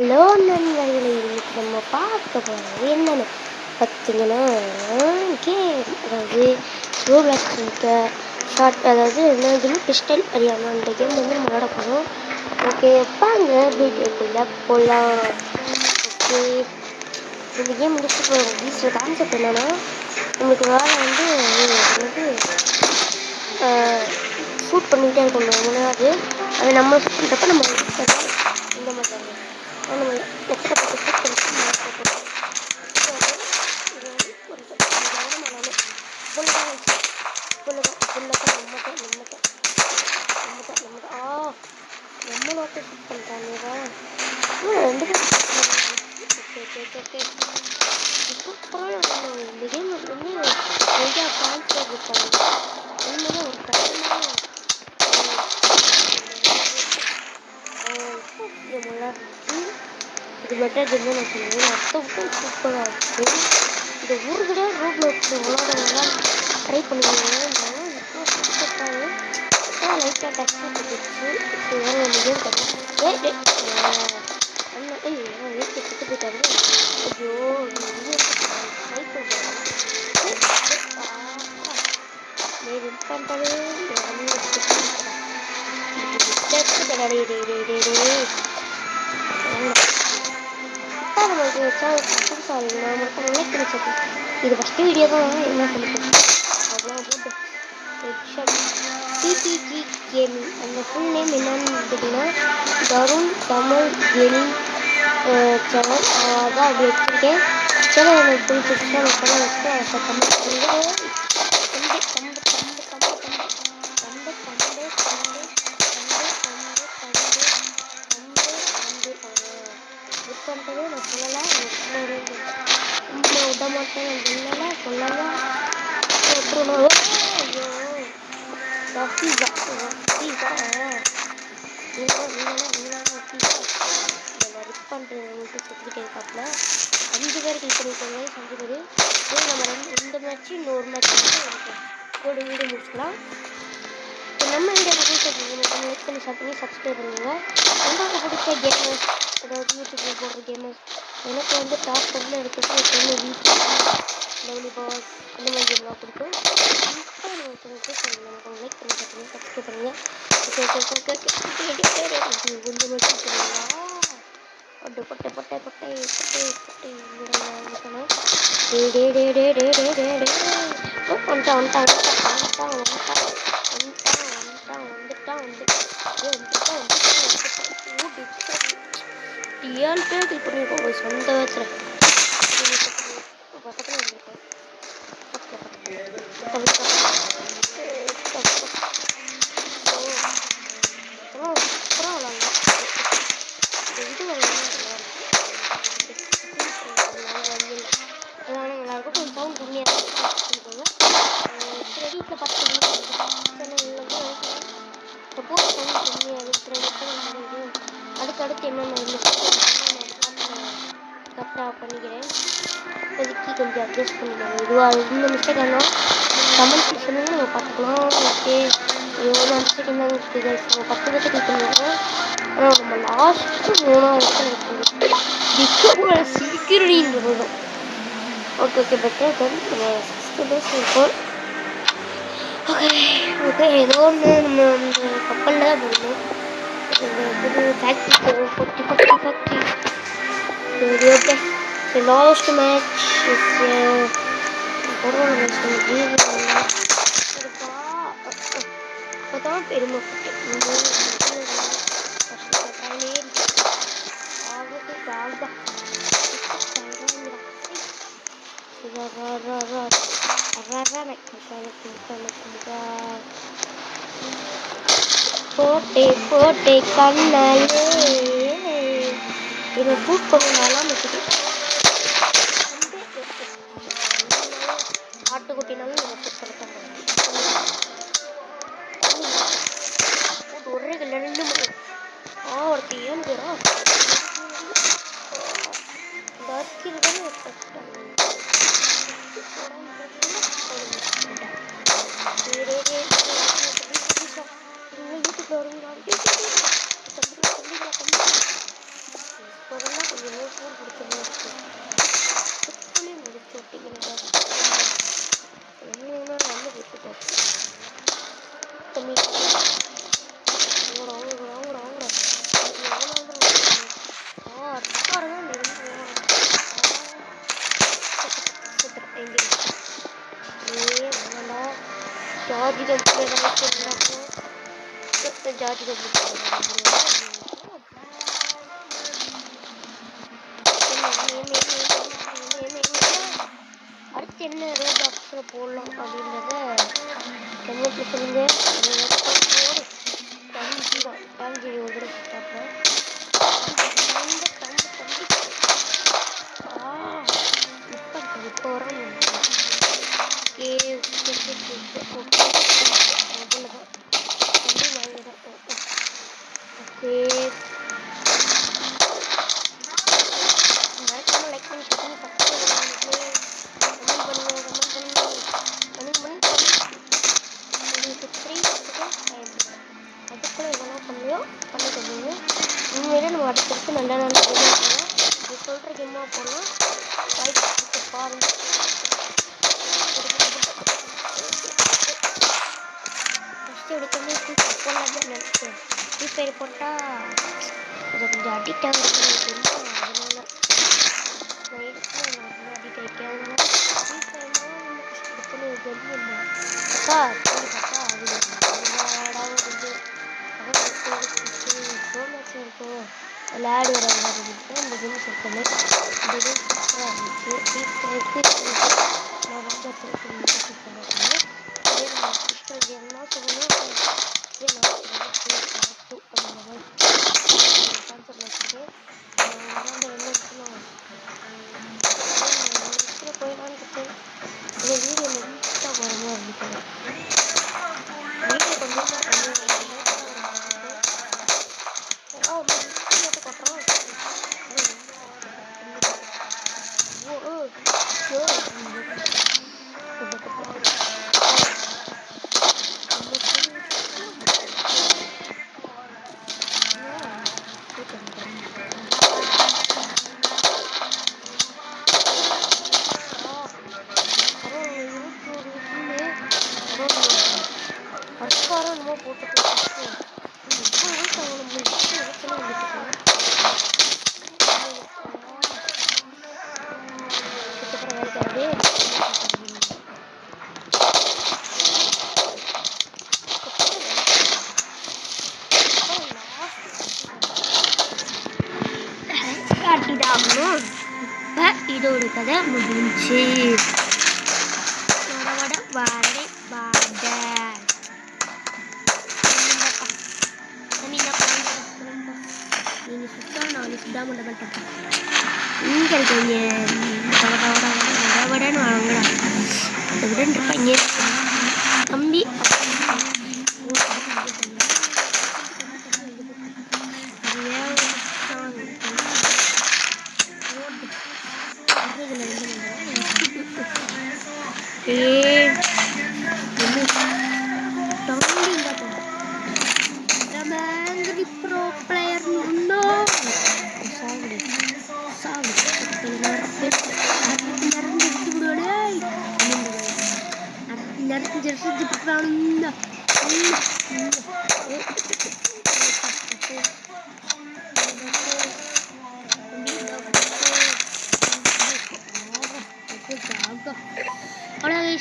Hello நண்பர்களே, இன்னைக்கு நம்ம பார்க்க போகிறது என்னென்னு பார்த்தீங்கன்னா கேம், அதாவது ரோப்ளாக்ஸ் இருக்க ஷார்ட், அதாவது என்னதுன்னு பிஸ்டல் அறியாமல் அந்த கேம் வந்து நம்ம விளாட போகிறோம். ஓகே வாங்க வீடியோக்குள்ளே போகலாம். ஓகே, இந்த கேம் முடிச்சுட்டு போகிறோம். ஈஸியாக கான்செப்ட் என்னென்னா, நம்மளுக்கு வேலை வந்து ஷூட் பண்ணிகிட்டே இருக்கணும். முன்னாடி அதை நம்ம ஷூட் பண்ணுறப்ப நம்ம யூஸ் பண்ணலாம். இந்த மாதிரி நம்ம கஷ்டப்பட்டு ஷூட் பண்ணிட்டு நம்மளோட ஷூட் பண்ணுறாங்க. ரெண்டு பேரும் இந்த கேம் வந்து நிறையா ஃபேன்ஸ் இருக்காங்க. உண்மையாக ஒரு கஷ்டமான இது பெட்டர் கேம் தான் நான் சொல்லுவேன். அத்தவுக்கும் சூப்பராக இருக்குது. இந்த ஒரு தடவை ரோப்ளாக்ஸ் விளாட ட்ரை பண்ணுவாங்க. சூப்பராக லைட்டாக டச் போட்டுச்சு. வேறு ஒரு கேம் கிடையாது. ஏற்றி சுட்டு போயிட்டாங்க. ஐயோ, பண்ணுறது இது ஃபஸ்ட்டு வீடியோ தான். என்ன சொல்லிட்டு டிடிஜி கேமிங், அந்த ஃபுல் நேம் என்னன்னு பார்த்தீங்கன்னா தருண் தமிழ் கேமிங் சேனல். அதான் அப்படி வச்சுருக்கேன். சேனல் எனக்கு பிடிச்சிருச்சுன்னா அந்த சேனல் வச்சு அதை கமெண்ட் பண்ணுங்க. பண்ணுறது நான் சொல்லலை, விட மாட்டேன். சொல்லலை சொல்லலை ஐயோ ரஃபீஸா ரிப் பண்ணுறவங்களுக்கு செஞ்சுட்டே இருக்காப்புல. 5 பேர் கிளிக் பண்ணிக்கோங்க. 5 பேர் நம்ம ரெண்டு மேட்ச்சு இன்னொரு மேட்ச் ஒரு வீடியோ முடிச்சுக்கலாம். நம்ம வீடியோ லைக் பண்ணி ஷேர் பண்ணி சப்ஸ்கிரைப் பண்ணுங்க. உங்களுக்கு பிடிச்ச கேமர்ஸ், அதாவது யூடியூப்ல போடுற கேமர்ஸ், எனக்கு வந்து டாப் 10 எடுத்துட்டு எப்பவுமே வீட்டில் லவ்லி பாஸ் அந்த மாதிரி கேம்லாம் பிடிக்கும். நமக்கு லைக் பண்ணி ஷேர் பண்ணி சப்ஸ்கிரைப் பண்ணுங்க. கொஞ்சம் மட்டும் சொல்லுங்களா? பொட்டை ஏழு பேர் கிளிக் பண்ணியிருக்கோம். சொந்த வச்சுல பக்கத்தில் இருக்கோம். கொஞ்சம் சவுண்ட் கம்மியாக பண்ணிக்கோங்க. வீட்டில் பார்த்துக்கோங்க. சப்போஸ் சவுண்ட் கம்மியாக இருக்கிறது அடுத்தடுத்து என்னென்ன கரெக்டாக பண்ணிக்கிறேன். இப்போதைக்கு கொஞ்சம் அட்ஜஸ்ட் பண்ணிக்கோங்க. இதுவாக இந்த மிஸ்டேக் ஆனால் கமெண்ட் சொல்லுங்கள், நம்ம பார்த்துக்கலாம். ஓகே, எவ்வளோ மிஸ்டேக் இருந்தாங்க இருக்குது. நம்ம 10 பேர்த்து கிளிக் பண்ணிடுறோம். ஆனால் நம்ம லாஸ்ட்டு 3ஆவது இடத்துல இருக்குது. சீக்கிரம் போதும். ஓகே பெட்டர் தென் நம்ம 6th place இருக்கோம். ஓகே ஏதோ ஒன்று நம்ம அந்த கப்பலில் தான் போடணும். இந்த factory factory okay. The last match is இப்போதான் பெருமைப்பட்டேன். போட்டே கண்ணாலே இதை ஷூட் பண்ணாலாம் ஆட்டுக்குட்டினாலும் இதை ஷூட் பண்ண ஒரே 2 மணி ஒருத்தி 7 பேரா தானே யூடியூப்ல வருவீங்களா? கொஞ்சம் கூறு கொடுத்துருந்தேன் சுத்தமே முடிச்சு விட்டீங்கன்னா என்ன வந்து கொடுத்துட்டேன் தம்பி ஜாதி ஜாதி அடுத்து என்ன ரோபாக்ஸில் போடலாம் அப்படின்றத கமெண்ட்டில் சொல்லுங்க. ஃபேமிலி ஒரு தடவை பார்ப்பேன். இப்போ வரணும் உண்மையிலே நம்ம அடுத்தடுத்து நல்ல நல்ல கேமாக போகலாம். நீ சொல்கிற கேமாக போகலாம். வாய்ப்பு பாருங்க. ஃபஸ்ட்டு எடுத்தோடனே போடலாமே நினச்சேன். ஃப்ரீ ஃபயர் போட்டால் அதை கொஞ்சம் அடிக்ட் ஆகுறது தெரியும். அதனால நான் எடுத்து நான் அடிக்ட் ஆகிட்டேன். அதனால ஃப்ரீ ஃபயர்னால் நம்ம கஷ்டப்படுத்தணும் தெரியும். அக்கா பார்த்தா அது வந்து ரோமேக்ஸ் இருக்கும் விளையாடு விளையாடுறதுக்கு இந்த கேம் சொல்லிட்டேன். இந்த கேம் சூப்பராக இருந்துச்சு. ஃப்ரீ ஃபயருக்கு நான் ரொம்ப சூப்பராக இருக்கேன். இதே நம்ம கிறிஸ்டல் கேம்னா சொல்லணும். இதே நான் டூ அந்த மாதிரி கான்செப்ட் வச்சுருக்கேன். என்ன விஷயம் போயிடலான்னு இருக்கேன். இந்த வீடியோ நெக்ஸ்ட்டாக போகிற மாதிரி இருந்துச்சு. வீடியோ கொஞ்சம் காட்டிடாமலும் இப்போ இதோட கதை முடிஞ்சு. வாடை வாடை நீங்கள் சுத்தா நான் சுத்தாம மாட்டேன். நீங்கள் கொஞ்சம் வடன்னு வாங்கடா அதை விட இருப்பாங்க தம்பி. ப்ரோ பிளேயர்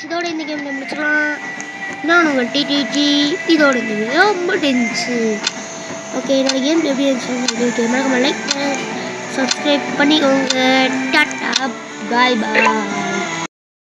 இதோட இந்த கேம் முடிச்சுக்கலாம். நான் உங்கள் டிடிடி. இதோட இந்த வீடியோ முடிஞ்சு. ஓகே, என்னோட கேம் எப்படி இருந்துச்சு மறக்காம லைக் சப்ஸ்கிரைப் பண்ணிக்கோங்க. டாட்டா பாய் பாய்.